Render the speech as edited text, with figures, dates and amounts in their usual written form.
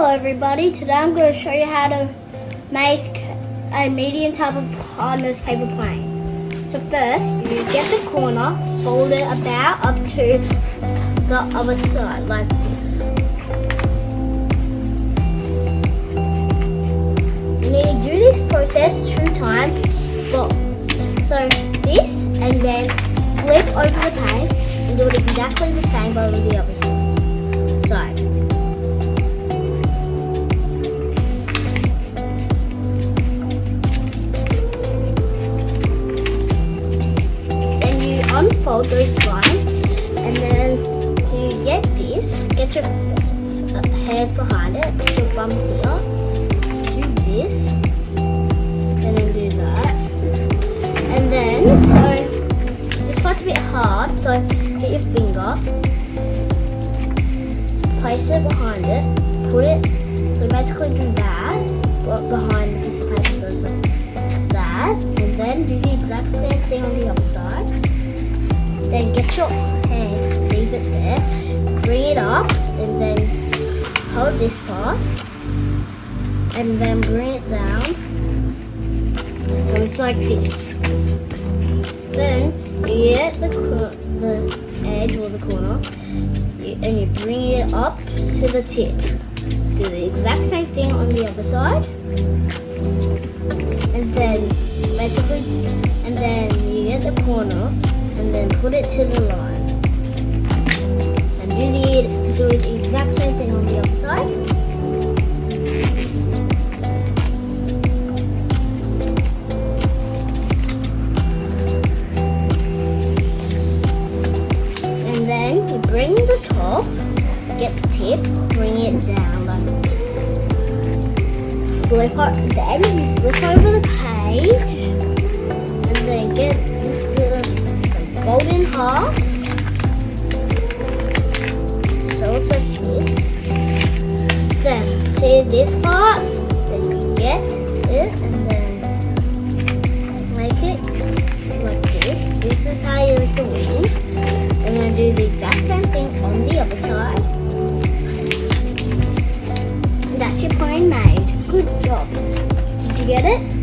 everybody, today I'm going to show you how to make a medium type of hardness paper plane. So first, you get the corner, fold it about up to the other side like this. You need to do this process 2 times. So this, and then flip over the page and do it exactly the same over the other side. Unfold those lines, and then you get this, get your hands behind it, put your thumbs here, do this, and then do that. And then, so this part's a bit hard, so get your finger, place it behind it, put it, so basically do that, but behind the piece of paper, so it's like that, and then do the exact same thing on the other side. Then get your hand, leave it there, bring it up, and then hold this part, and then bring it down, so it's like this. Then you get the edge or the corner, and you bring it up to the tip. Do the exact same thing on the other side, and then basically, and then you get the corner, and then put it to the line. And do the exact same thing on the other side. And then you bring the top, get the tip, bring it down like this. Then you flip over the page, and then get fold in half, so it's like this. Then see this part, then you get it and then make it like this. This is how you make the wings. And then do the exact same thing on the other side. And that's your plane made. Good job. Did you get it?